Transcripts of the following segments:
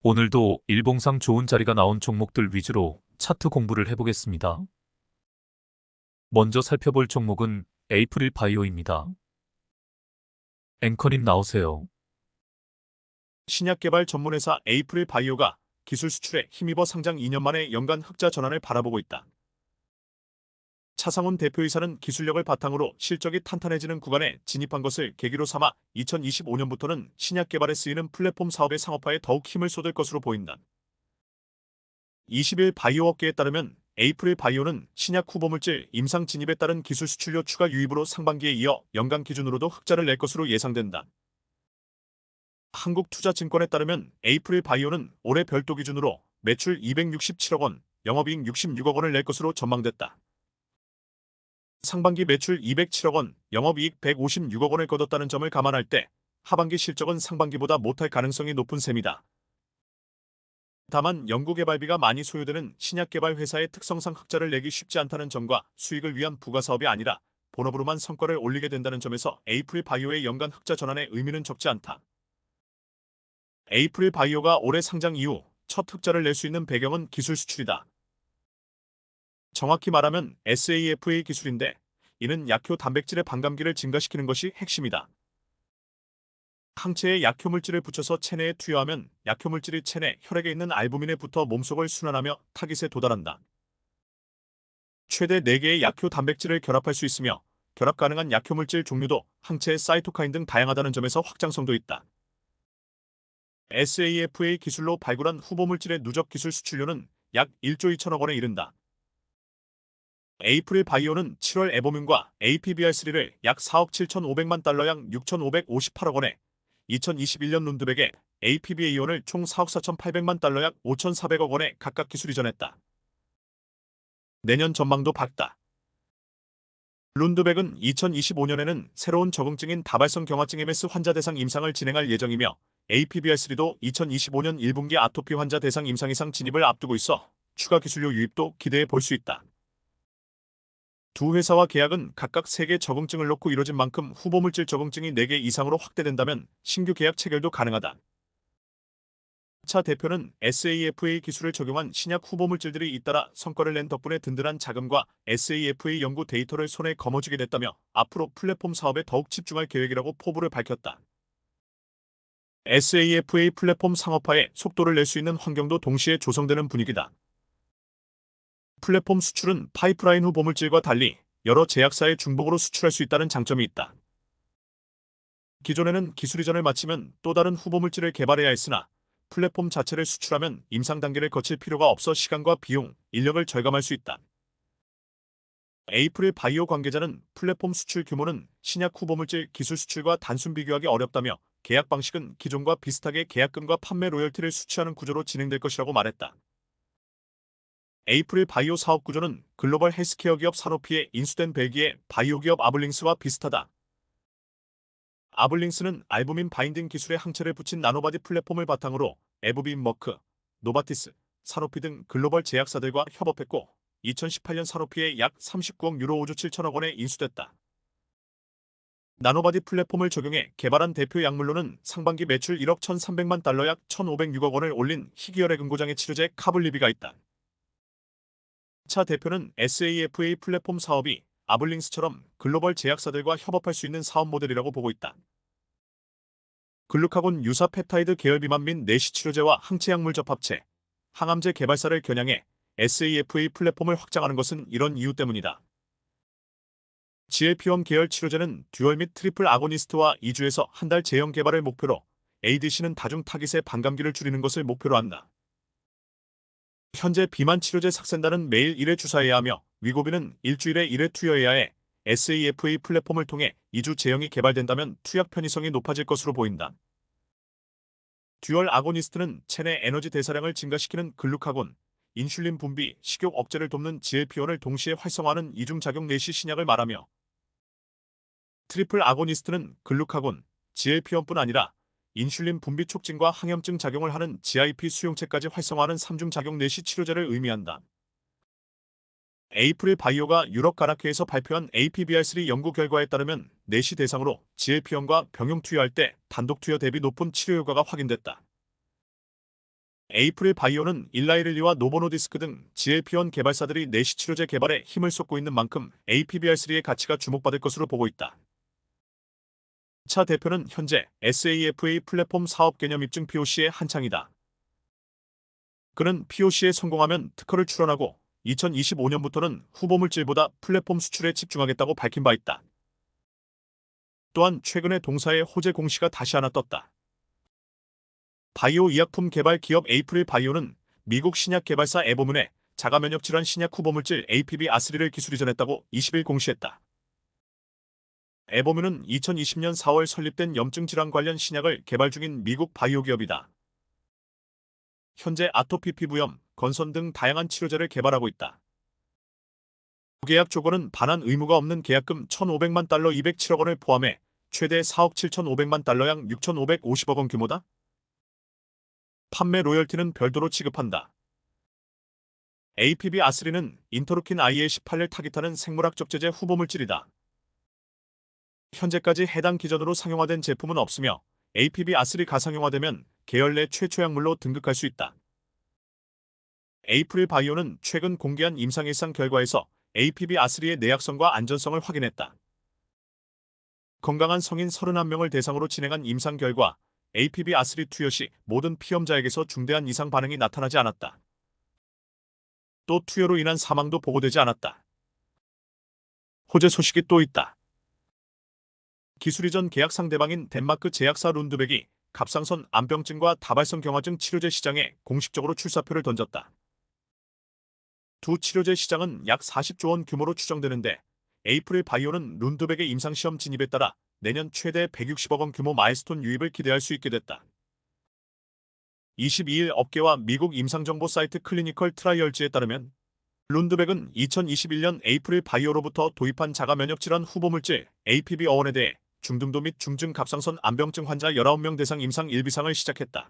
오늘도 일봉상 좋은 자리가 나온 종목들 위주로 차트 공부를 해보겠습니다. 먼저 살펴볼 종목은 에이프릴 바이오입니다. 앵커님 나오세요. 신약개발 전문회사 에이프릴 바이오가 기술 수출에 힘입어 상장 2년 만에 연간 흑자 전환을 바라보고 있다. 차상훈 대표이사는 기술력을 바탕으로 실적이 탄탄해지는 구간에 진입한 것을 계기로 삼아 2025년부터는 신약개발에 쓰이는 플랫폼 사업의 상업화에 더욱 힘을 쏟을 것으로 보인다. 20일 바이오업계에 따르면 에이프릴 바이오는 신약 후보물질 임상 진입에 따른 기술 수출료 추가 유입으로 상반기에 이어 연간 기준으로도 흑자를 낼 것으로 예상된다. 한국투자증권에 따르면 에이프릴 바이오는 올해 별도 기준으로 매출 267억 원, 영업이익 66억 원을 낼 것으로 전망됐다. 상반기 매출 207억 원, 영업이익 156억 원을 거뒀다는 점을 감안할 때 하반기 실적은 상반기보다 못할 가능성이 높은 셈이다. 다만 연구개발비가 많이 소요되는 신약개발 회사의 특성상 흑자를 내기 쉽지 않다는 점과 수익을 위한 부가사업이 아니라 본업으로만 성과를 올리게 된다는 점에서 에이프릴 바이오의 연간 흑자 전환의 의미는 적지 않다. 에이프릴 바이오가 올해 상장 이후 첫 흑자를 낼 수 있는 배경은 기술 수출이다. 정확히 말하면 SAF의 기술인데 이는 약효 단백질의 반감기를 증가시키는 것이 핵심이다. 항체에 약효물질을 붙여서 체내에 투여하면 약효물질이 체내 혈액에 있는 알부민에 붙어 몸속을 순환하며 타깃에 도달한다. 최대 4개의 약효 단백질을 결합할 수 있으며 결합 가능한 약효물질 종류도 항체의 사이토카인 등 다양하다는 점에서 확장성도 있다. SAF의 기술로 발굴한 후보물질의 누적 기술 수출료는 약 1조 2천억 원에 이른다. 에이프릴 바이오는 7월 에보뮴과 APBR3를 약 4억 7,500만 달러 약 6,558억 원에 2021년 룬드백에 APBA1을 총 4억 4,800만 달러 약 5,400억 원에 각각 기술 이전했다. 내년 전망도 밝다. 룬드백은 2025년에는 새로운 적응증인 다발성 경화증 MS 환자 대상 임상을 진행할 예정이며 APBR3도 2025년 1분기 아토피 환자 대상 임상 이상 진입을 앞두고 있어 추가 기술료 유입도 기대해 볼 수 있다. 두 회사와 계약은 각각 3개 적응증을 놓고 이뤄진 만큼 후보물질 적응증이 4개 이상으로 확대된다면 신규 계약 체결도 가능하다. 차 대표는 SAF의 기술을 적용한 신약 후보물질들이 잇따라 성과를 낸 덕분에 든든한 자금과 SAF의 연구 데이터를 손에 거머쥐게 됐다며 앞으로 플랫폼 사업에 더욱 집중할 계획이라고 포부를 밝혔다. SAF의 플랫폼 상업화에 속도를 낼 수 있는 환경도 동시에 조성되는 분위기다. 플랫폼 수출은 파이프라인 후보물질과 달리 여러 제약사의 중복으로 수출할 수 있다는 장점이 있다. 기존에는 기술 이전을 마치면 또 다른 후보물질을 개발해야 했으나 플랫폼 자체를 수출하면 임상 단계를 거칠 필요가 없어 시간과 비용, 인력을 절감할 수 있다. 에이프릴 바이오 관계자는 플랫폼 수출 규모는 신약 후보물질 기술 수출과 단순 비교하기 어렵다며 계약 방식은 기존과 비슷하게 계약금과 판매 로열티를 수취하는 구조로 진행될 것이라고 말했다. 에이프릴 바이오 사업 구조는 글로벌 헬스케어 기업 사노피에 인수된 벨기에 바이오 기업 아블링스와 비슷하다. 아블링스는 알부민 바인딩 기술의 항체를 붙인 나노바디 플랫폼을 바탕으로 에브빈 머크, 노바티스, 사노피 등 글로벌 제약사들과 협업했고 2018년 사노피에 약 39억 유로 5조 7천억 원에 인수됐다. 나노바디 플랫폼을 적용해 개발한 대표 약물로는 상반기 매출 1억 1,300만 달러 약 1,506억 원을 올린 희귀혈액 응고장애 치료제 카블리비가 있다. 차 대표는 SAF의 플랫폼 사업이 아블링스처럼 글로벌 제약사들과 협업할 수 있는 사업 모델이라고 보고 있다. 글루카곤 유사 펩타이드 계열 비만 및 내시 치료제와 항체 약물 접합체, 항암제 개발사를 겨냥해 SAF의 플랫폼을 확장하는 것은 이런 이유 때문이다. GLP-1 계열 치료제는 듀얼 및 트리플 아고니스트와 2주에서 한 달 제형 개발을 목표로 ADC는 다중 타깃의 반감기를 줄이는 것을 목표로 한다. 현재 비만 치료제 삭센다는 매일 1회 주사해야 하며 위고비는 일주일에 1회 투여해야 해 SAF의 플랫폼을 통해 2주 제형이 개발된다면 투약 편의성이 높아질 것으로 보인다. 듀얼 아고니스트는 체내 에너지 대사량을 증가시키는 글루카곤, 인슐린 분비, 식욕 억제를 돕는 GLP-1을 동시에 활성화하는 이중작용 내시 신약을 말하며 트리플 아고니스트는 글루카곤, GLP-1뿐 아니라 인슐린 분비 촉진과 항염증 작용을 하는 GIP 수용체까지 활성화하는 3중 작용 내시 치료제를 의미한다. 에이프릴 바이오가 유럽 가나크에서 발표한 APBR3 연구 결과에 따르면 내시 대상으로 GLP-1과 병용 투여할 때 단독 투여 대비 높은 치료 효과가 확인됐다. 에이프릴 바이오는 일라이릴리와 노보노디스크 등 GLP-1 개발사들이 내시 치료제 개발에 힘을 쏟고 있는 만큼 APBR3의 가치가 주목받을 것으로 보고 있다. 차 대표는 현재 SAFA 플랫폼 사업 개념 입증 POC의 한창이다. 그는 POC에 성공하면 특허를 출원하고 2025년부터는 후보물질보다 플랫폼 수출에 집중하겠다고 밝힌 바 있다. 또한 최근에 동사의 호재 공시가 다시 하나 떴다. 바이오 의약품 개발 기업 에이프릴 바이오는 미국 신약 개발사 에보문에 자가 면역 질환 신약 후보물질 APB-아스리를 기술 이전했다고 20일 공시했다. 에보문은 2020년 4월 설립된 염증 질환 관련 신약을 개발 중인 미국 바이오 기업이다. 현재 아토피 피부염, 건선 등 다양한 치료제를 개발하고 있다. 계약 조건은 반환 의무가 없는 계약금 1,500만 달러 207억 원을 포함해 최대 4억 7,500만 달러 양 6,550억 원 규모다. 판매 로열티는 별도로 지급한다. APB-아스리는 인터루킨 IL-18을 타깃하는 생물학적 제제 후보물질이다. 현재까지 해당 기전으로 상용화된 제품은 없으며 APB-아스리 가상용화되면 계열 내 최초 약물로 등극할 수 있다. 에이프릴 바이오는 최근 공개한 임상일상 결과에서 APB-아스리의 내약성과 안전성을 확인했다. 건강한 성인 31명을 대상으로 진행한 임상 결과 APB-아스리 투여 시 모든 피험자에게서 중대한 이상 반응이 나타나지 않았다. 또 투여로 인한 사망도 보고되지 않았다. 호재 소식이 또 있다. 기술 이전 계약 상대방인 덴마크 제약사 룬드백이 갑상선 암병증과 다발성 경화증 치료제 시장에 공식적으로 출사표를 던졌다. 두 치료제 시장은 약 40조 원 규모로 추정되는데 에이프릴 바이오는 룬드백의 임상시험 진입에 따라 내년 최대 160억 원 규모 마일스톤 유입을 기대할 수 있게 됐다. 22일 업계와 미국 임상정보 사이트 클리니컬 트라이얼즈에 따르면 룬드백은 2021년 에이프릴 바이오로부터 도입한 자가 면역질환 후보물질 APB-어원에 대해 중등도 및 중증 갑상선 암병증 환자 19명 대상 임상 1비상을 시작했다.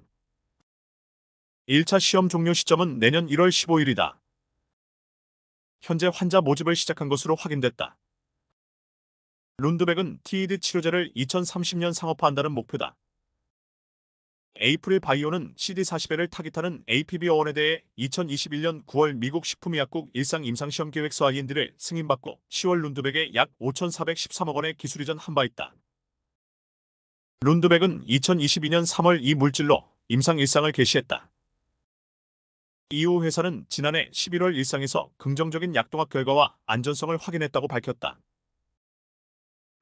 1차 시험 종료 시점은 내년 1월 15일이다. 현재 환자 모집을 시작한 것으로 확인됐다. 룬드백은 TED 치료제를 2030년 상업화한다는 목표다. 에이프릴 바이오는 CD40L을 타깃하는 APB-어원에 대해 2021년 9월 미국 식품의약국 일상 임상시험 계획서 IND를 승인받고 10월 룬드백에 약 5,413억 원의 기술 이전 한 바 있다. 룬드백은 2022년 3월 이 물질로 임상 일상을 개시했다. 이후 회사는 지난해 11월 일상에서 긍정적인 약동학 결과와 안전성을 확인했다고 밝혔다.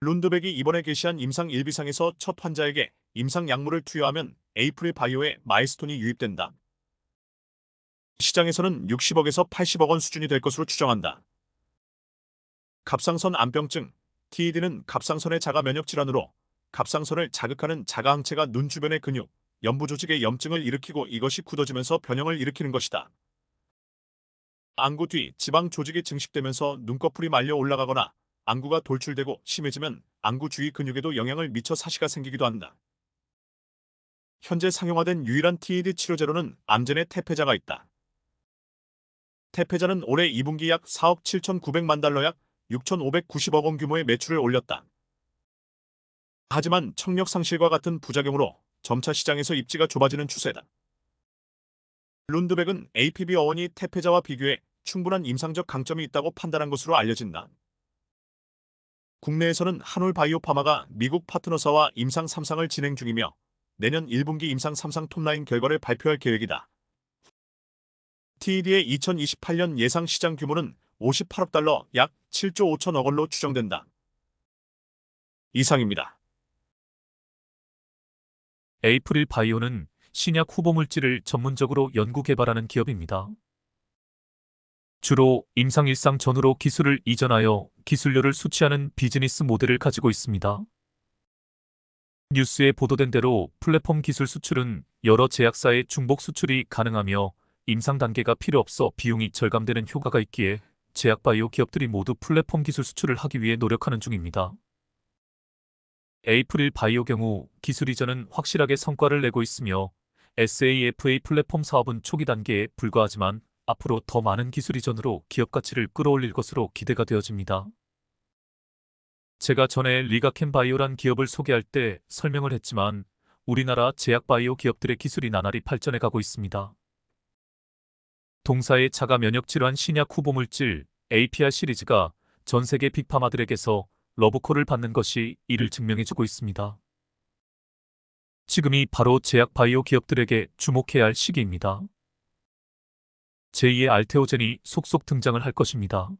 룬드백이 이번에 게시한 임상 1비상에서 첫 환자에게 임상 약물을 투여하면 에이프릴 바이오에 마일스톤이 유입된다. 시장에서는 60억에서 80억 원 수준이 될 것으로 추정한다. 갑상선 암병증, TED는 갑상선의 자가 면역 질환으로 갑상선을 자극하는 자가항체가 눈 주변의 근육, 연부 조직의 염증을 일으키고 이것이 굳어지면서 변형을 일으키는 것이다. 안구 뒤 지방 조직이 증식되면서 눈꺼풀이 말려 올라가거나 안구가 돌출되고 심해지면 안구 주위 근육에도 영향을 미쳐 사시가 생기기도 한다. 현재 상용화된 유일한 TED 치료제로는 암젠의 테페자가 있다. 테페자는 올해 2분기 약 4억 7,900만 달러 약 6,590억 원 규모의 매출을 올렸다. 하지만 청력 상실과 같은 부작용으로 점차 시장에서 입지가 좁아지는 추세다. 룬드백은 APB-어원이 테페자와 비교해 충분한 임상적 강점이 있다고 판단한 것으로 알려진다. 국내에서는 한올바이오파마가 미국 파트너사와 임상 3상을 진행 중이며 내년 1분기 임상 3상 톱라인 결과를 발표할 계획이다. TED의 2028년 예상 시장 규모는 58억 달러 약 7조 5천억 원로 추정된다. 이상입니다. 에이프릴 바이오는 신약 후보물질을 전문적으로 연구 개발하는 기업입니다. 주로 임상 일상 전후로 기술을 이전하여 기술료를 수취하는 비즈니스 모델을 가지고 있습니다. 뉴스에 보도된 대로 플랫폼 기술 수출은 여러 제약사의 중복 수출이 가능하며 임상 단계가 필요 없어 비용이 절감되는 효과가 있기에 제약바이오 기업들이 모두 플랫폼 기술 수출을 하기 위해 노력하는 중입니다. 에이프릴 바이오 경우 기술 이전은 확실하게 성과를 내고 있으며 SAFA 플랫폼 사업은 초기 단계에 불과하지만 앞으로 더 많은 기술 이전으로 기업 가치를 끌어올릴 것으로 기대가 되어집니다. 제가 전에 리가켄 바이오란 기업을 소개할 때 설명을 했지만 우리나라 제약바이오 기업들의 기술이 나날이 발전해 가고 있습니다. 동사의 자가 면역 질환 신약 후보물질 APR 시리즈가 전 세계 빅파마들에게서 러브콜을 받는 것이 이를 증명해주고 있습니다. 지금이 바로 제약 바이오 기업들에게 주목해야 할 시기입니다. 제2의 알테오젠이 속속 등장을 할 것입니다.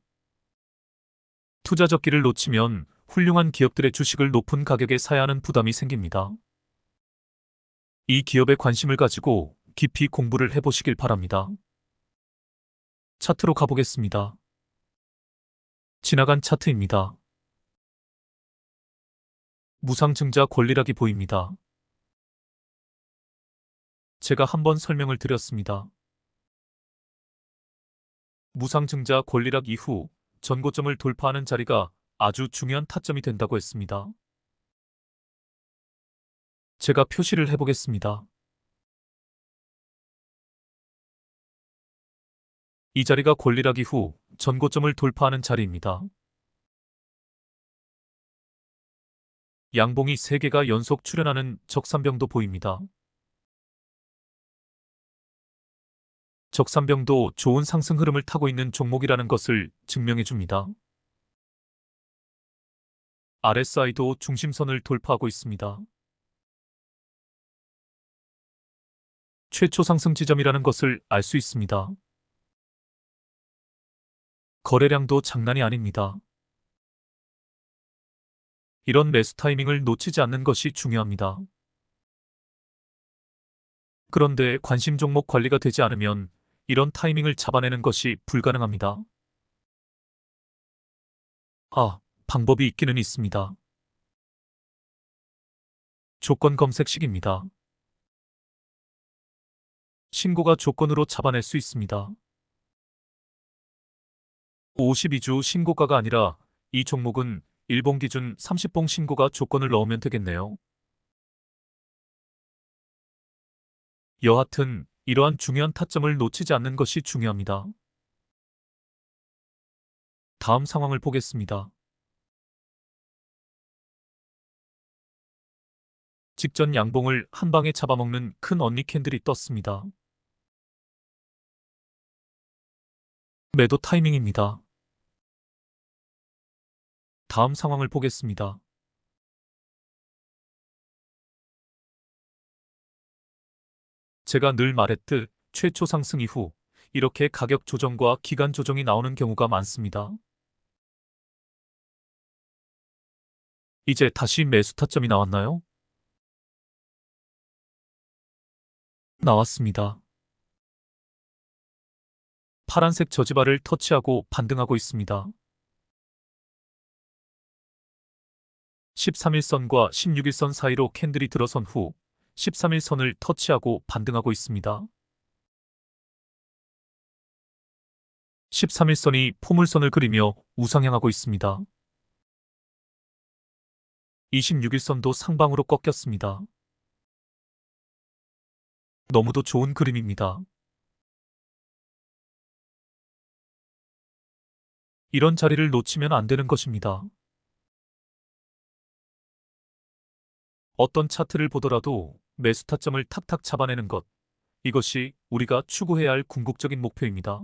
투자 적기를 놓치면 훌륭한 기업들의 주식을 높은 가격에 사야 하는 부담이 생깁니다. 이 기업에 관심을 가지고 깊이 공부를 해보시길 바랍니다. 차트로 가보겠습니다. 지나간 차트입니다. 무상증자 권리락이 보입니다. 제가 한번 설명을 드렸습니다. 무상증자 권리락 이후 전고점을 돌파하는 자리가 아주 중요한 타점이 된다고 했습니다. 제가 표시를 해보겠습니다. 이 자리가 권리락 이후 전고점을 돌파하는 자리입니다. 양봉이 3개가 연속 출현하는 적산병도 보입니다. 적산병도 좋은 상승 흐름을 타고 있는 종목이라는 것을 증명해 줍니다. RSI도 중심선을 돌파하고 있습니다. 최초 상승 지점이라는 것을 알 수 있습니다. 거래량도 장난이 아닙니다. 이런 매수 타이밍을 놓치지 않는 것이 중요합니다. 그런데 관심 종목 관리가 되지 않으면 이런 타이밍을 잡아내는 것이 불가능합니다. 방법이 있기는 있습니다. 조건 검색식입니다. 신고가 조건으로 잡아낼 수 있습니다. 52주 신고가가 아니라 이 종목은 일봉 기준 30봉 신고가 조건을 넣으면 되겠네요. 여하튼 이러한 중요한 타점을 놓치지 않는 것이 중요합니다. 다음 상황을 보겠습니다. 직전 양봉을 한 방에 잡아먹는 큰 언니 캔들이 떴습니다. 매도 타이밍입니다. 다음 상황을 보겠습니다. 제가 늘 말했듯 최초 상승 이후 이렇게 가격 조정과 기간 조정이 나오는 경우가 많습니다. 이제 다시 매수 타점이 나왔나요? 나왔습니다. 파란색 저지바를 터치하고 반등하고 있습니다. 13일선과 16일선 사이로 캔들이 들어선 후 13일선을 터치하고 반등하고 있습니다. 13일선이 포물선을 그리며 우상향하고 있습니다. 26일선도 상방으로 꺾였습니다. 너무도 좋은 그림입니다. 이런 자리를 놓치면 안 되는 것입니다. 어떤 차트를 보더라도 매수 타점을 탁탁 잡아내는 것, 이것이 우리가 추구해야 할 궁극적인 목표입니다.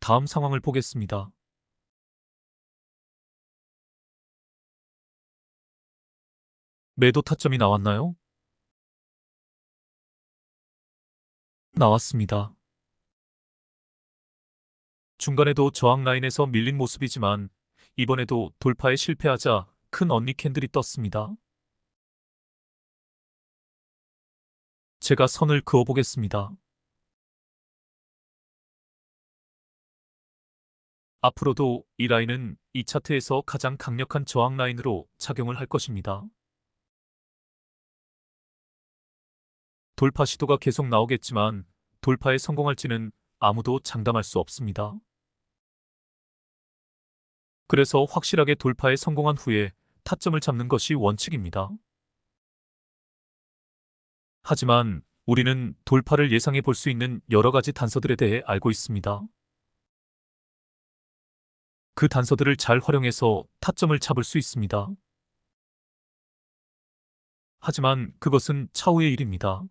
다음 상황을 보겠습니다. 매도 타점이 나왔나요? 나왔습니다. 중간에도 저항 라인에서 밀린 모습이지만 이번에도 돌파에 실패하자 큰 언니 캔들이 떴습니다. 제가 선을 그어보겠습니다. 앞으로도 이 라인은 이 차트에서 가장 강력한 저항 라인으로 작용을 할 것입니다. 돌파 시도가 계속 나오겠지만 돌파에 성공할지는 아무도 장담할 수 없습니다. 그래서 확실하게 돌파에 성공한 후에 타점을 잡는 것이 원칙입니다. 하지만 우리는 돌파를 예상해 볼 수 있는 여러 가지 단서들에 대해 알고 있습니다. 그 단서들을 잘 활용해서 타점을 잡을 수 있습니다. 하지만 그것은 차후의 일입니다.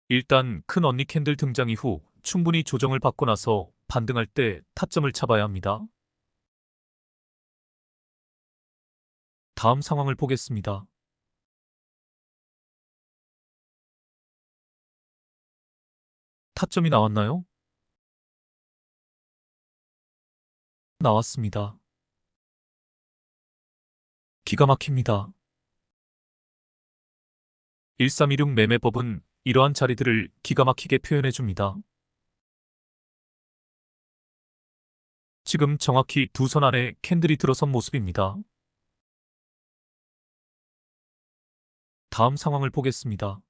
일단 큰 언니 캔들 등장 이후 충분히 조정을 받고 나서 반등할 때 타점을 잡아야 합니다. 다음 상황을 보겠습니다. 타점이 나왔나요? 나왔습니다. 기가 막힙니다. 1316 매매법은 이러한 자리들을 기가 막히게 표현해 줍니다. 지금 정확히 두 선 안에 캔들이 들어선 모습입니다. 다음 상황을 보겠습니다.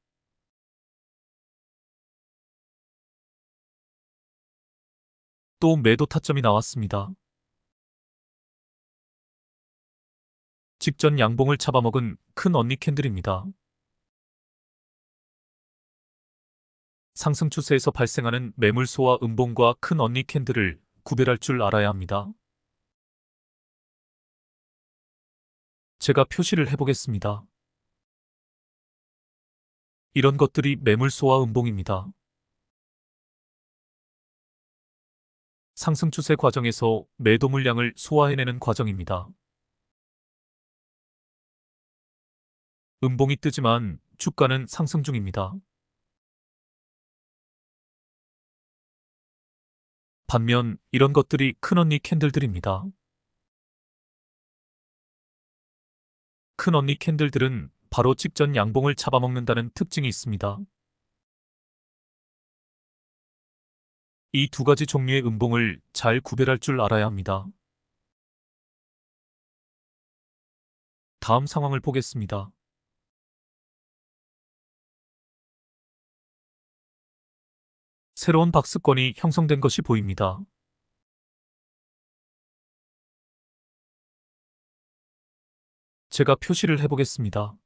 또 매도 타점이 나왔습니다. 직전 양봉을 잡아먹은 큰 언니 캔들입니다. 상승 추세에서 발생하는 매물소와 음봉과 큰 언니 캔들을 구별할 줄 알아야 합니다. 제가 표시를 해보겠습니다. 이런 것들이 매물소와 음봉입니다. 상승 추세 과정에서 매도 물량을 소화해내는 과정입니다. 음봉이 뜨지만 주가는 상승 중입니다. 반면 이런 것들이 큰언니 캔들들입니다. 큰언니 캔들들은 바로 직전 양봉을 잡아먹는다는 특징이 있습니다. 이 두 가지 종류의 음봉을 잘 구별할 줄 알아야 합니다. 다음 상황을 보겠습니다. 새로운 박스권이 형성된 것이 보입니다. 제가 표시를 해보겠습니다.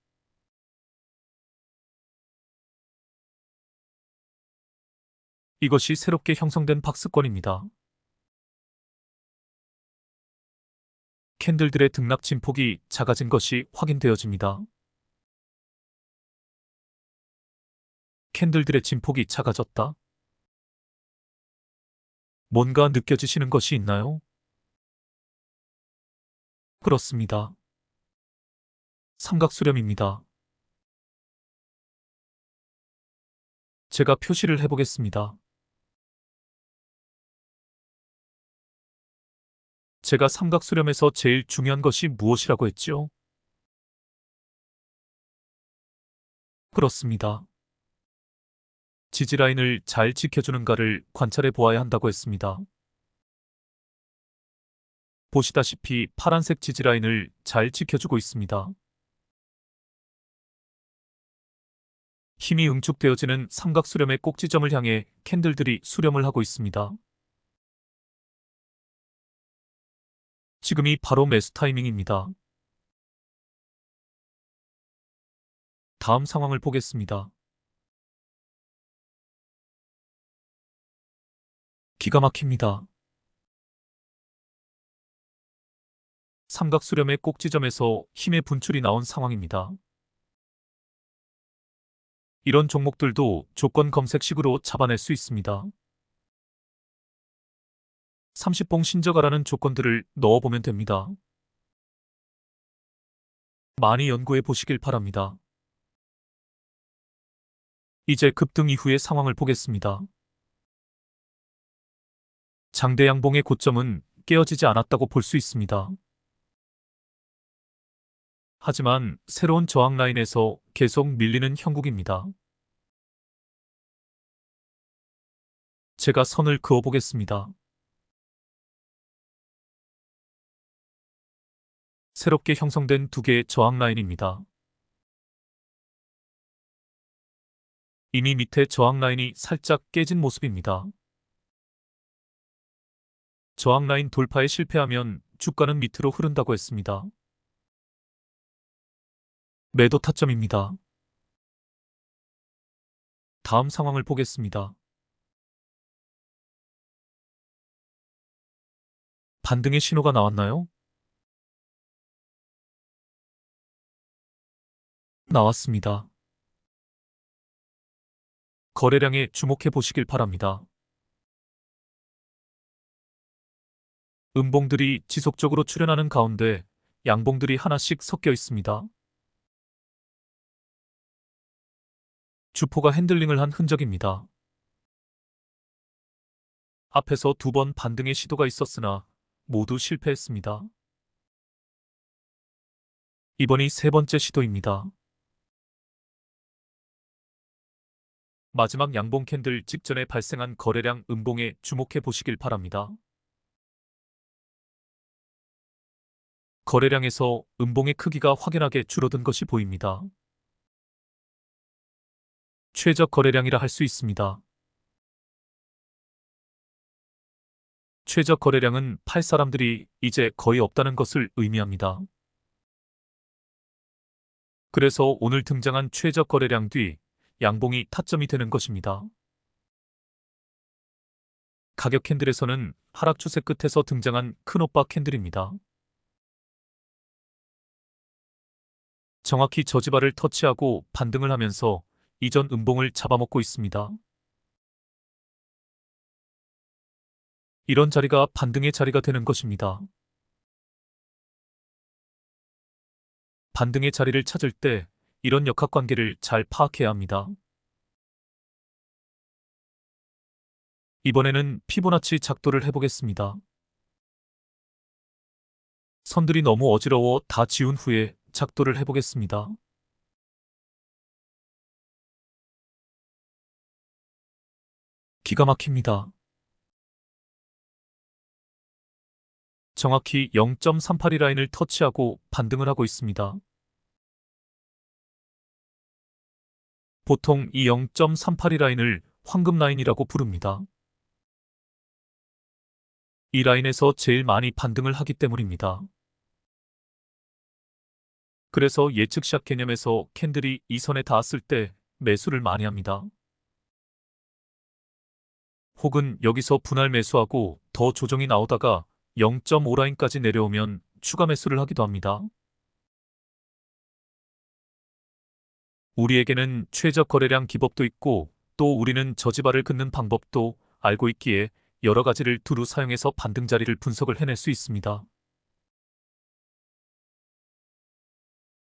이것이 새롭게 형성된 박스권입니다. 캔들들의 등락 진폭이 작아진 것이 확인되어집니다. 캔들들의 진폭이 작아졌다. 뭔가 느껴지시는 것이 있나요? 그렇습니다. 삼각수렴입니다. 제가 표시를 해보겠습니다. 제가 삼각수렴에서 제일 중요한 것이 무엇이라고 했죠? 그렇습니다. 지지라인을 잘 지켜주는가를 관찰해 보아야 한다고 했습니다. 보시다시피 파란색 지지라인을 잘 지켜주고 있습니다. 힘이 응축되어지는 삼각수렴의 꼭지점을 향해 캔들들이 수렴을 하고 있습니다. 지금이 바로 매수 타이밍입니다. 다음 상황을 보겠습니다. 기가 막힙니다. 삼각수렴의 꼭지점에서 힘의 분출이 나온 상황입니다. 이런 종목들도 조건 검색식으로 잡아낼 수 있습니다. 30봉 신저가라는 조건들을 넣어보면 됩니다. 많이 연구해 보시길 바랍니다. 이제 급등 이후의 상황을 보겠습니다. 장대 양봉의 고점은 깨어지지 않았다고 볼 수 있습니다. 하지만 새로운 저항 라인에서 계속 밀리는 형국입니다. 제가 선을 그어보겠습니다. 새롭게 형성된 두 개의 저항 라인입니다. 이미 밑에 저항 라인이 살짝 깨진 모습입니다. 저항 라인 돌파에 실패하면 주가는 밑으로 흐른다고 했습니다. 매도 타점입니다. 다음 상황을 보겠습니다. 반등의 신호가 나왔나요? 나왔습니다. 거래량에 주목해 보시길 바랍니다. 음봉들이 지속적으로 출현하는 가운데 양봉들이 하나씩 섞여 있습니다. 주포가 핸들링을 한 흔적입니다. 앞에서 2번 반등의 시도가 있었으나 모두 실패했습니다. 이번이 3번째 시도입니다. 마지막 양봉 캔들 직전에 발생한 거래량 음봉에 주목해 보시길 바랍니다. 거래량에서 음봉의 크기가 확연하게 줄어든 것이 보입니다. 최적 거래량이라 할 수 있습니다. 최적 거래량은 팔 사람들이 이제 거의 없다는 것을 의미합니다. 그래서 오늘 등장한 최적 거래량 뒤 양봉이 타점이 되는 것입니다. 가격 캔들에서는 하락 추세 끝에서 등장한 큰 오빠 캔들입니다. 정확히 저지발을 터치하고 반등을 하면서 이전 음봉을 잡아먹고 있습니다. 이런 자리가 반등의 자리가 되는 것입니다. 반등의 자리를 찾을 때 이런 역학관계를 잘 파악해야 합니다. 이번에는 피보나치 작도를 해보겠습니다. 선들이 너무 어지러워 다 지운 후에 작도를 해보겠습니다. 기가 막힙니다. 정확히 0.382 라인을 터치하고 반등을 하고 있습니다. 보통 이 0.382 라인을 황금 라인이라고 부릅니다. 이 라인에서 제일 많이 반등을 하기 때문입니다. 그래서 예측 샷 개념에서 캔들이 이 선에 닿았을 때 매수를 많이 합니다. 혹은 여기서 분할 매수하고 더 조정이 나오다가 0.5 라인까지 내려오면 추가 매수를 하기도 합니다. 우리에게는 최적 거래량 기법도 있고 또 우리는 저지발을 긋는 방법도 알고 있기에 여러 가지를 두루 사용해서 반등 자리를 분석을 해낼 수 있습니다.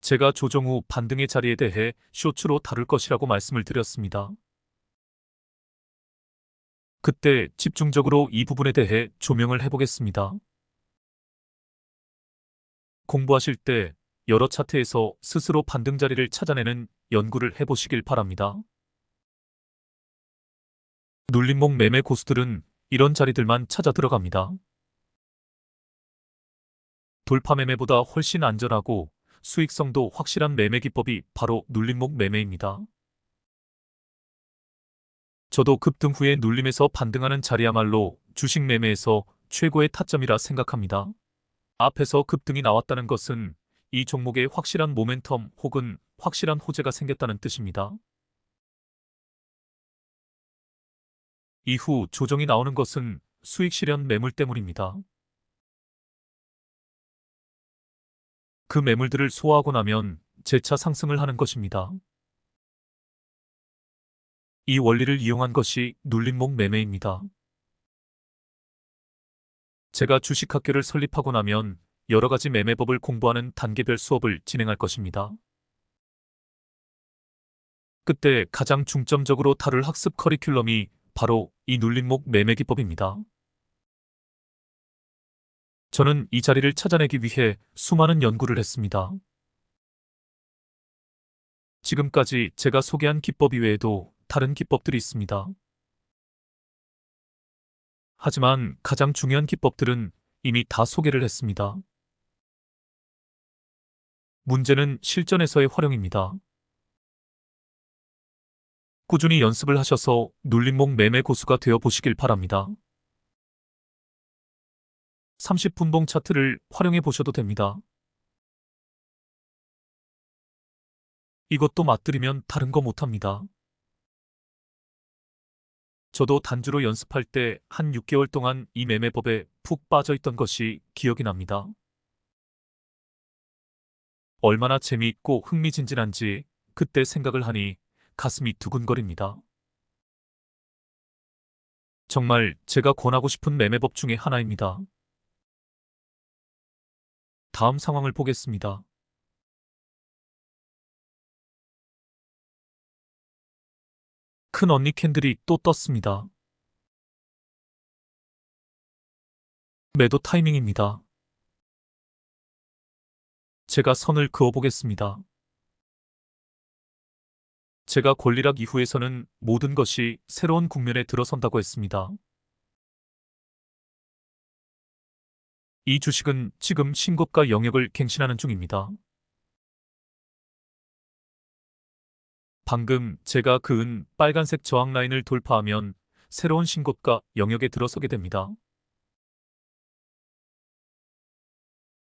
제가 조정 후 반등의 자리에 대해 쇼츠로 다룰 것이라고 말씀을 드렸습니다. 그때 집중적으로 이 부분에 대해 조명을 해보겠습니다. 공부하실 때 여러 차트에서 스스로 반등 자리를 찾아내는 연구를 해보시길 바랍니다. 눌림목 매매 고수들은 이런 자리들만 찾아 들어갑니다. 돌파 매매보다 훨씬 안전하고 수익성도 확실한 매매 기법이 바로 눌림목 매매입니다. 저도 급등 후에 눌림에서 반등하는 자리야말로 주식 매매에서 최고의 타점이라 생각합니다. 앞에서 급등이 나왔다는 것은 이 종목에 확실한 모멘텀 혹은 확실한 호재가 생겼다는 뜻입니다. 이후 조정이 나오는 것은 수익 실현 매물 때문입니다. 그 매물들을 소화하고 나면 재차 상승을 하는 것입니다. 이 원리를 이용한 것이 눌림목 매매입니다. 제가 주식학교를 설립하고 나면 여러 가지 매매법을 공부하는 단계별 수업을 진행할 것입니다. 그때 가장 중점적으로 다룰 학습 커리큘럼이 바로 이 눌림목 매매 기법입니다. 저는 이 자리를 찾아내기 위해 수많은 연구를 했습니다. 지금까지 제가 소개한 기법 이외에도 다른 기법들이 있습니다. 하지만 가장 중요한 기법들은 이미 다 소개를 했습니다. 문제는 실전에서의 활용입니다. 꾸준히 연습을 하셔서 눌림목 매매 고수가 되어 보시길 바랍니다. 30분봉 차트를 활용해 보셔도 됩니다. 이것도 맞들이면 다른 거 못합니다. 저도 단주로 연습할 때 한 6개월 동안 이 매매법에 푹 빠져 있던 것이 기억이 납니다. 얼마나 재미있고 흥미진진한지 그때 생각을 하니 가슴이 두근거립니다. 정말 제가 권하고 싶은 매매법 중에 하나입니다. 다음 상황을 보겠습니다. 큰 언니 캔들이 또 떴습니다. 매도 타이밍입니다. 제가 선을 그어보겠습니다. 제가 권리락 이후에서는 모든 것이 새로운 국면에 들어선다고 했습니다. 이 주식은 지금 신고가 영역을 갱신하는 중입니다. 방금 제가 그은 빨간색 저항 라인을 돌파하면 새로운 신고가 영역에 들어서게 됩니다.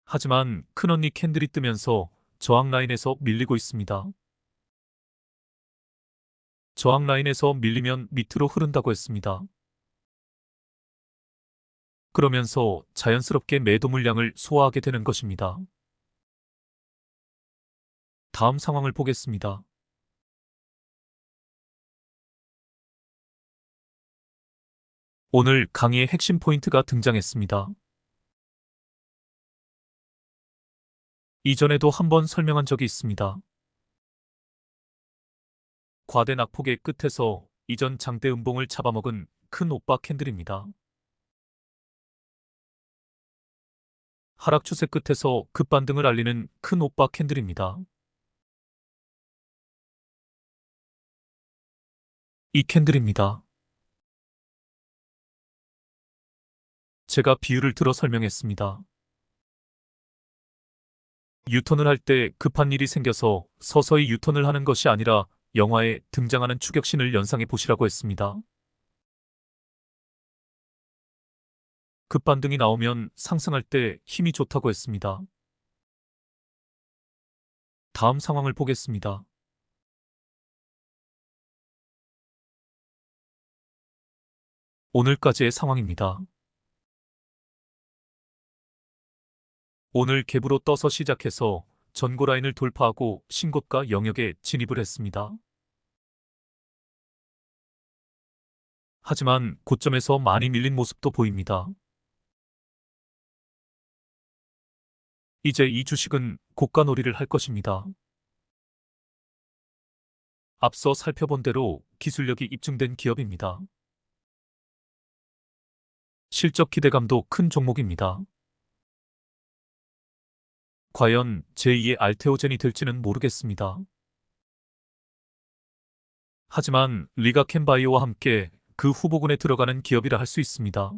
하지만 큰언니 캔들이 뜨면서 저항 라인에서 밀리고 있습니다. 저항 라인에서 밀리면 밑으로 흐른다고 했습니다. 그러면서 자연스럽게 매도 물량을 소화하게 되는 것입니다. 다음 상황을 보겠습니다. 오늘 강의의 핵심 포인트가 등장했습니다. 이전에도 한번 설명한 적이 있습니다. 과대 낙폭의 끝에서 이전 장대 음봉을 잡아먹은 큰 오빠 캔들입니다. 하락 추세 끝에서 급반등을 알리는 큰 오빠 캔들입니다. 이 캔들입니다. 제가 비유를 들어 설명했습니다. 유턴을 할 때 급한 일이 생겨서 서서히 유턴을 하는 것이 아니라 영화에 등장하는 추격신을 연상해 보시라고 했습니다. 급반등이 나오면 상승할 때 힘이 좋다고 했습니다. 다음 상황을 보겠습니다. 오늘까지의 상황입니다. 오늘 갭으로 떠서 시작해서 전고 라인을 돌파하고 신고가 영역에 진입을 했습니다. 하지만 고점에서 많이 밀린 모습도 보입니다. 이제 이 주식은 고가 놀이를 할 것입니다. 앞서 살펴본 대로 기술력이 입증된 기업입니다. 실적 기대감도 큰 종목입니다. 과연 제2의 알테오젠이 될지는 모르겠습니다. 하지만 리가켄바이오와 함께 그 후보군에 들어가는 기업이라 할 수 있습니다.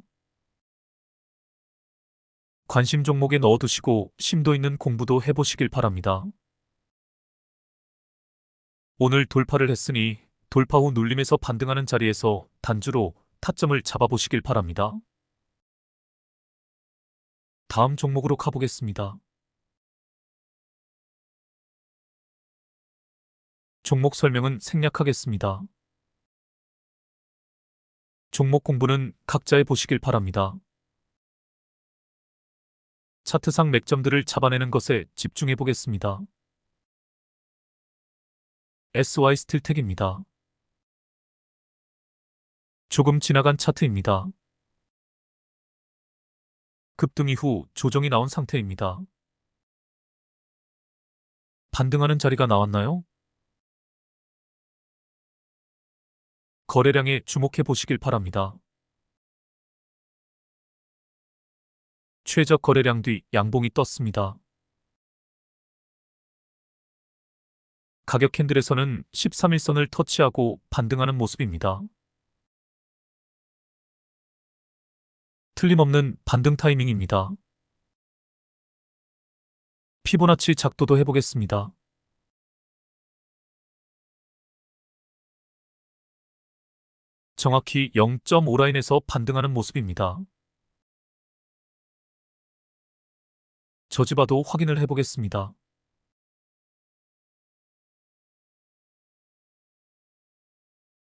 관심 종목에 넣어두시고 심도 있는 공부도 해보시길 바랍니다. 오늘 돌파를 했으니 돌파 후 눌림에서 반등하는 자리에서 단주로 타점을 잡아보시길 바랍니다. 다음 종목으로 가보겠습니다. 종목 설명은 생략하겠습니다. 종목 공부는 각자 해보시길 바랍니다. 차트상 맥점들을 잡아내는 것에 집중해 보겠습니다. SY 스틸텍입니다. 조금 지나간 차트입니다. 급등 이후 조정이 나온 상태입니다. 반등하는 자리가 나왔나요? 거래량에 주목해 보시길 바랍니다. 최저 거래량 뒤 양봉이 떴습니다. 가격 캔들에서는 13일선을 터치하고 반등하는 모습입니다. 틀림없는 반등 타이밍입니다. 피보나치 작도도 해보겠습니다. 정확히 0.5라인에서 반등하는 모습입니다. 저지바도 확인을 해보겠습니다.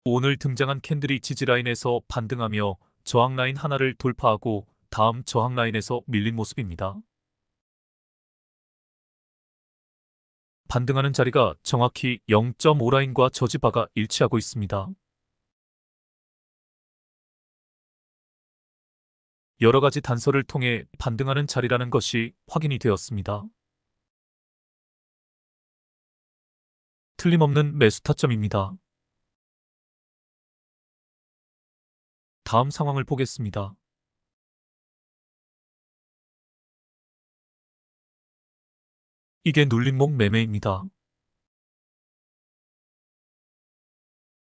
오늘 등장한 캔들이 지지라인에서 반등하며 저항라인 하나를 돌파하고 다음 저항라인에서 밀린 모습입니다. 반등하는 자리가 정확히 0.5라인과 저지바가 일치하고 있습니다. 여러 가지 단서를 통해 반등하는 자리라는 것이 확인이 되었습니다. 틀림없는 매수 타점입니다. 다음 상황을 보겠습니다. 이게 눌림목 매매입니다.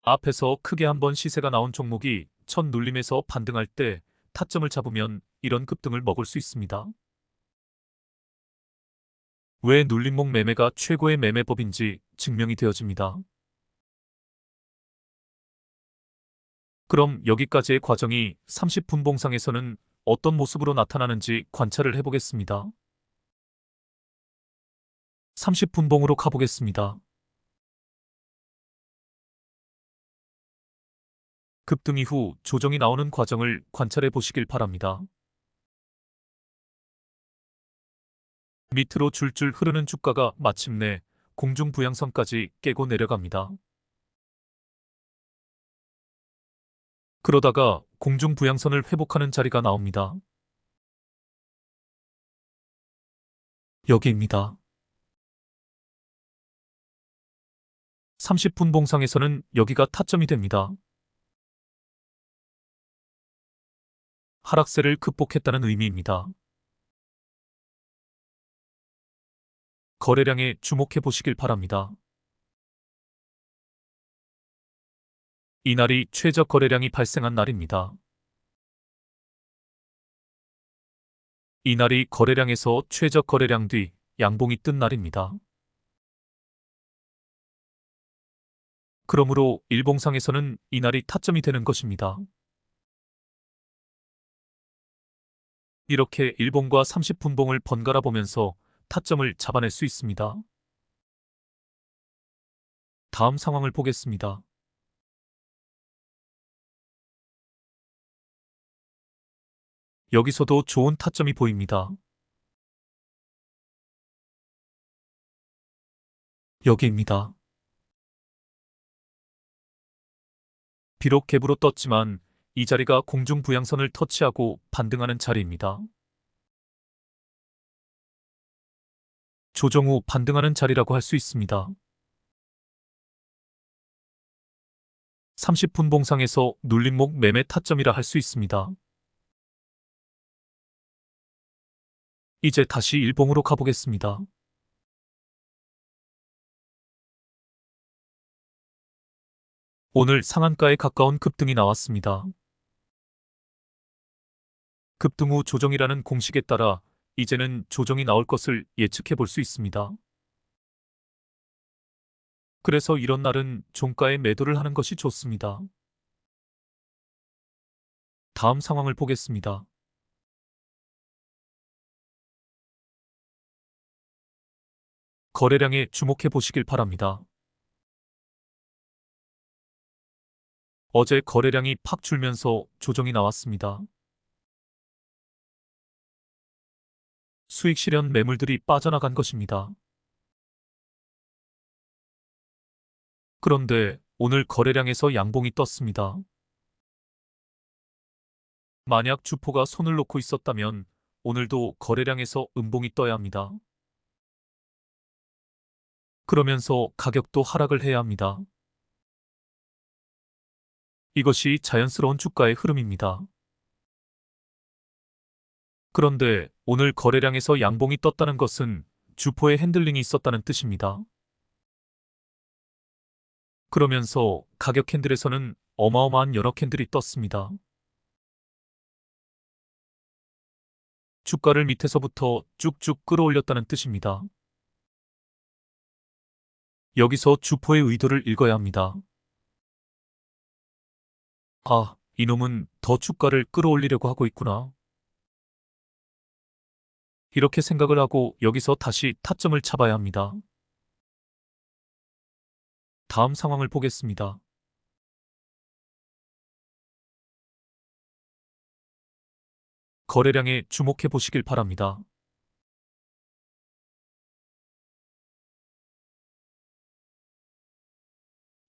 앞에서 크게 한번 시세가 나온 종목이 첫 눌림에서 반등할 때 타점을 잡으면 이런 급등을 먹을 수 있습니다. 왜 눌림목 매매가 최고의 매매법인지 증명이 되어집니다. 그럼 여기까지의 과정이 30분 봉상에서는 어떤 모습으로 나타나는지 관찰을 해보겠습니다. 30분 봉으로 가보겠습니다. 급등 이후 조정이 나오는 과정을 관찰해 보시길 바랍니다. 밑으로 줄줄 흐르는 주가가 마침내 공중 부양선까지 깨고 내려갑니다. 그러다가 공중 부양선을 회복하는 자리가 나옵니다. 여기입니다. 30분 봉상에서는 여기가 타점이 됩니다. 하락세를 극복했다는 의미입니다. 거래량에 주목해 보시길 바랍니다. 이날이 최저 거래량이 발생한 날입니다. 이날이 거래량에서 최저 거래량 뒤 양봉이 뜬 날입니다. 그러므로 일봉상에서는 이날이 타점이 되는 것입니다. 이렇게 일봉과 30분봉을 번갈아 보면서 타점을 잡아낼 수 있습니다. 다음 상황을 보겠습니다. 여기서도 좋은 타점이 보입니다. 여기입니다. 비록 갭으로 떴지만 이 자리가 공중 부양선을 터치하고 반등하는 자리입니다. 조정 후 반등하는 자리라고 할 수 있습니다. 30분 봉상에서 눌림목 매매 타점이라 할 수 있습니다. 이제 다시 일봉으로 가보겠습니다. 오늘 상한가에 가까운 급등이 나왔습니다. 급등 후 조정이라는 공식에 따라 이제는 조정이 나올 것을 예측해 볼 수 있습니다. 그래서 이런 날은 종가에 매도를 하는 것이 좋습니다. 다음 상황을 보겠습니다. 거래량에 주목해 보시길 바랍니다. 어제 거래량이 팍 줄면서 조정이 나왔습니다. 수익 실현 매물들이 빠져나간 것입니다. 그런데 오늘 거래량에서 양봉이 떴습니다. 만약 주포가 손을 놓고 있었다면 오늘도 거래량에서 음봉이 떠야 합니다. 그러면서 가격도 하락을 해야 합니다. 이것이 자연스러운 주가의 흐름입니다. 그런데 오늘 거래량에서 양봉이 떴다는 것은 주포의 핸들링이 있었다는 뜻입니다. 그러면서 가격 캔들에서는 어마어마한 여러 캔들이 떴습니다. 주가를 밑에서부터 쭉쭉 끌어올렸다는 뜻입니다. 여기서 주포의 의도를 읽어야 합니다. 아, 이놈은 더 주가를 끌어올리려고 하고 있구나. 이렇게 생각을 하고 여기서 다시 타점을 잡아야 합니다. 다음 상황을 보겠습니다. 거래량에 주목해 보시길 바랍니다.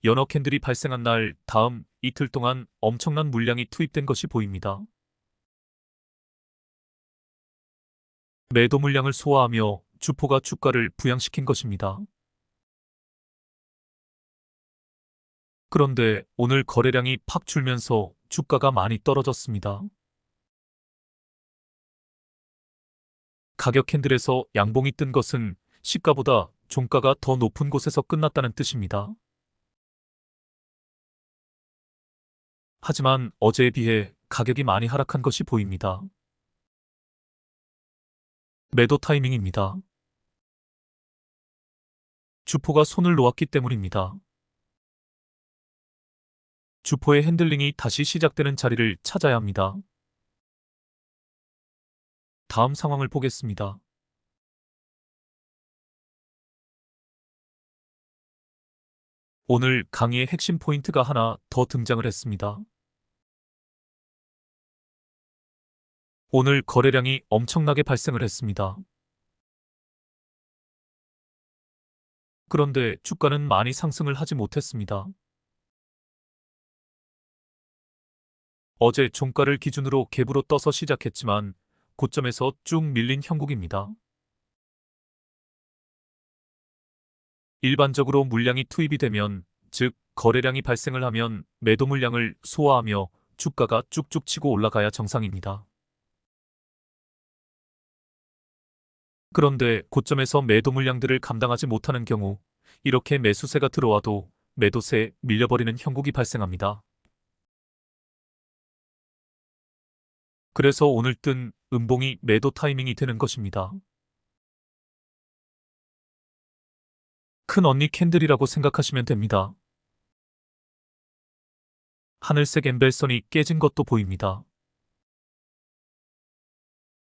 연어 캔들이 발생한 날 다음 이틀 동안 엄청난 물량이 투입된 것이 보입니다. 매도 물량을 소화하며 주포가 주가를 부양시킨 것입니다. 그런데 오늘 거래량이 팍 줄면서 주가가 많이 떨어졌습니다. 가격 캔들에서 양봉이 뜬 것은 시가보다 종가가 더 높은 곳에서 끝났다는 뜻입니다. 하지만 어제에 비해 가격이 많이 하락한 것이 보입니다. 매도 타이밍입니다. 주포가 손을 놓았기 때문입니다. 주포의 핸들링이 다시 시작되는 자리를 찾아야 합니다. 다음 상황을 보겠습니다. 오늘 강의의 핵심 포인트가 하나 더 등장을 했습니다. 오늘 거래량이 엄청나게 발생을 했습니다. 그런데 주가는 많이 상승을 하지 못했습니다. 어제 종가를 기준으로 갭으로 떠서 시작했지만 고점에서 쭉 밀린 형국입니다. 일반적으로 물량이 투입이 되면, 즉 거래량이 발생을 하면 매도 물량을 소화하며 주가가 쭉쭉 치고 올라가야 정상입니다. 그런데 고점에서 매도 물량들을 감당하지 못하는 경우 이렇게 매수세가 들어와도 매도세에 밀려버리는 형국이 발생합니다. 그래서 오늘 뜬 음봉이 매도 타이밍이 되는 것입니다. 큰 언니 캔들이라고 생각하시면 됩니다. 하늘색 엠벨선이 깨진 것도 보입니다.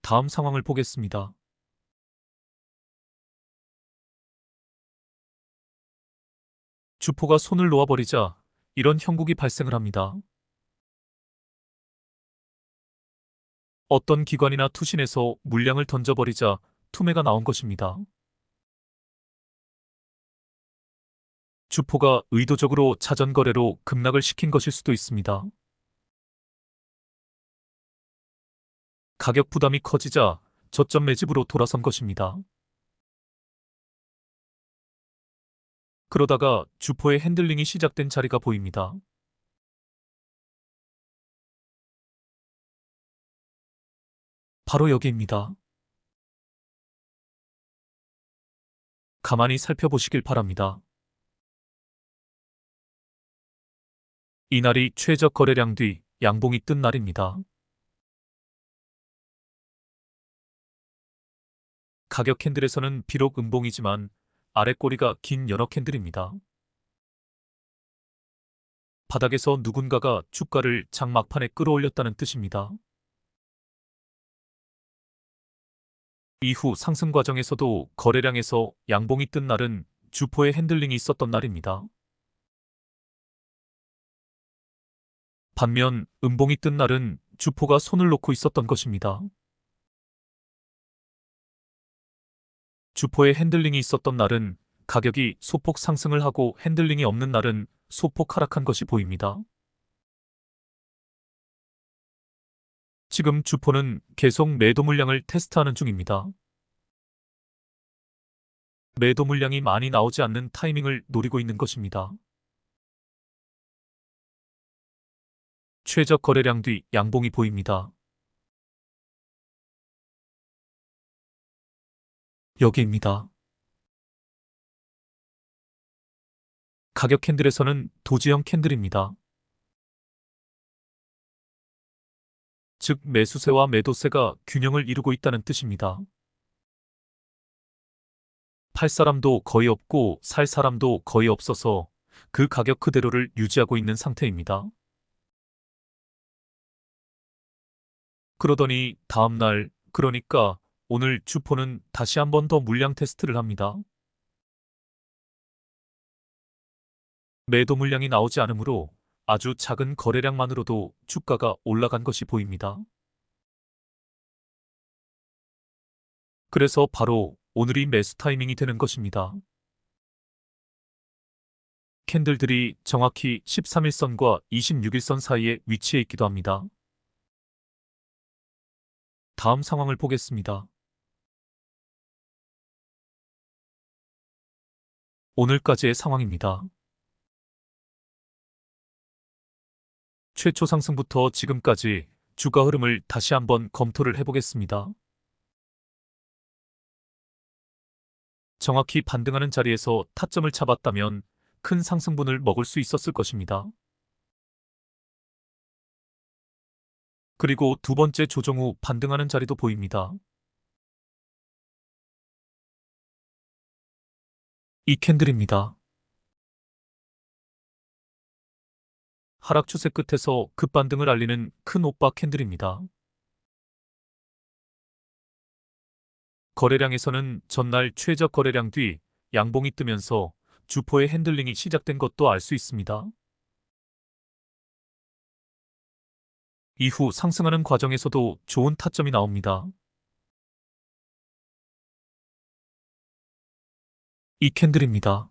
다음 상황을 보겠습니다. 주포가 손을 놓아버리자 이런 형국이 발생을 합니다. 어떤 기관이나 투신에서 물량을 던져버리자 투매가 나온 것입니다. 주포가 의도적으로 자전거래로 급락을 시킨 것일 수도 있습니다. 가격 부담이 커지자 저점 매집으로 돌아선 것입니다. 그러다가 주포의 핸들링이 시작된 자리가 보입니다. 바로 여기입니다. 가만히 살펴보시길 바랍니다. 이날이 최저 거래량 뒤 양봉이 뜬 날입니다. 가격 캔들에서는 비록 음봉이지만 아래 꼬리가 긴 연어 캔들입니다. 바닥에서 누군가가 주가를 장 막판에 끌어올렸다는 뜻입니다. 이후 상승 과정에서도 거래량에서 양봉이 뜬 날은 주포의 핸들링이 있었던 날입니다. 반면 음봉이 뜬 날은 주포가 손을 놓고 있었던 것입니다. 주포의 핸들링이 있었던 날은 가격이 소폭 상승을 하고 핸들링이 없는 날은 소폭 하락한 것이 보입니다. 지금 주포는 계속 매도 물량을 테스트하는 중입니다. 매도 물량이 많이 나오지 않는 타이밍을 노리고 있는 것입니다. 최저 거래량 뒤 양봉이 보입니다. 여기입니다. 가격 캔들에서는 도지형 캔들입니다. 즉 매수세와 매도세가 균형을 이루고 있다는 뜻입니다. 팔 사람도 거의 없고 살 사람도 거의 없어서 그 가격 그대로를 유지하고 있는 상태입니다. 그러더니 다음날, 그러니까 오늘 주포는 다시 한 번 더 물량 테스트를 합니다. 매도 물량이 나오지 않으므로 아주 작은 거래량만으로도 주가가 올라간 것이 보입니다. 그래서 바로 오늘이 매수 타이밍이 되는 것입니다. 캔들들이 정확히 13일선과 26일선 사이에 위치해 있기도 합니다. 다음 상황을 보겠습니다. 오늘까지의 상황입니다. 최초 상승부터 지금까지 주가 흐름을 다시 한번 검토를 해보겠습니다. 정확히 반등하는 자리에서 타점을 잡았다면 큰 상승분을 먹을 수 있었을 것입니다. 그리고 두 번째 조정 후 반등하는 자리도 보입니다. 이 캔들입니다. 하락 추세 끝에서 급반등을 알리는 큰 오빠 캔들입니다. 거래량에서는 전날 최저 거래량 뒤 양봉이 뜨면서 주포의 핸들링이 시작된 것도 알 수 있습니다. 이후 상승하는 과정에서도 좋은 타점이 나옵니다. 이 캔들입니다.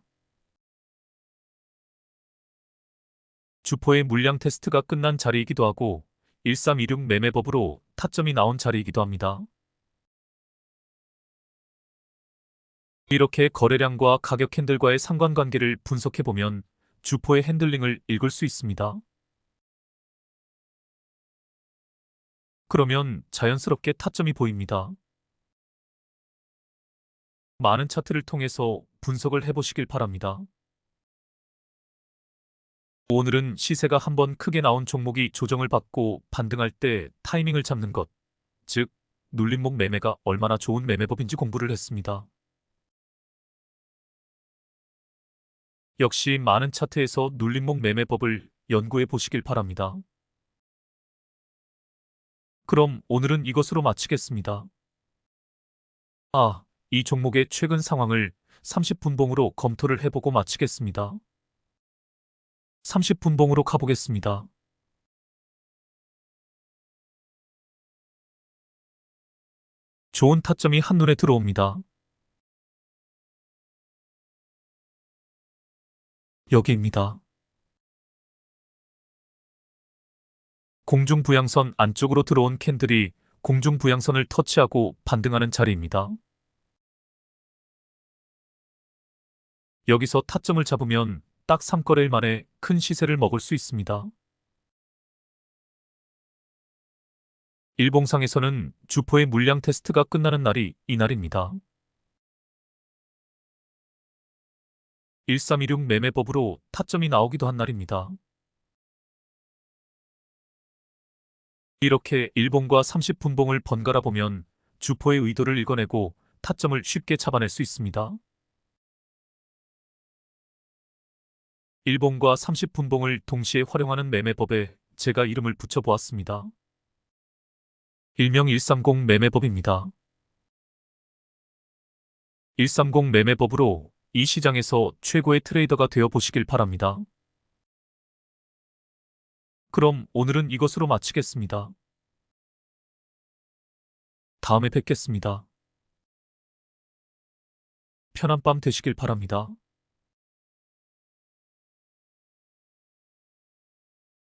주포의 물량 테스트가 끝난 자리이기도 하고 1326 매매법으로 타점이 나온 자리이기도 합니다. 이렇게 거래량과 가격 캔들과의 상관관계를 분석해보면 주포의 핸들링을 읽을 수 있습니다. 그러면 자연스럽게 타점이 보입니다. 많은 차트를 통해서 분석을 해보시길 바랍니다. 오늘은 시세가 한번 크게 나온 종목이 조정을 받고 반등할 때 타이밍을 잡는 것, 즉 눌림목 매매가 얼마나 좋은 매매법인지 공부를 했습니다. 역시 많은 차트에서 눌림목 매매법을 연구해 보시길 바랍니다. 그럼 오늘은 이것으로 마치겠습니다. 이 종목의 최근 상황을 30분봉으로 검토를 해보고 마치겠습니다. 30분봉으로 가보겠습니다. 좋은 타점이 한눈에 들어옵니다. 여기입니다. 공중부양선 안쪽으로 들어온 캔들이 공중부양선을 터치하고 반등하는 자리입니다. 여기서 타점을 잡으면 딱 3거래일 만에 큰 시세를 먹을 수 있습니다. 일봉상에서는 주포의 물량 테스트가 끝나는 날이 이날입니다. 1326 매매법으로 타점이 나오기도 한 날입니다. 이렇게 일봉과 30분봉을 번갈아 보면 주포의 의도를 읽어내고 타점을 쉽게 잡아낼 수 있습니다. 일봉과 30분봉을 동시에 활용하는 매매법에 제가 이름을 붙여보았습니다. 일명 130 매매법입니다. 130 매매법으로 이 시장에서 최고의 트레이더가 되어 보시길 바랍니다. 그럼 오늘은 이것으로 마치겠습니다. 다음에 뵙겠습니다. 편한 밤 되시길 바랍니다.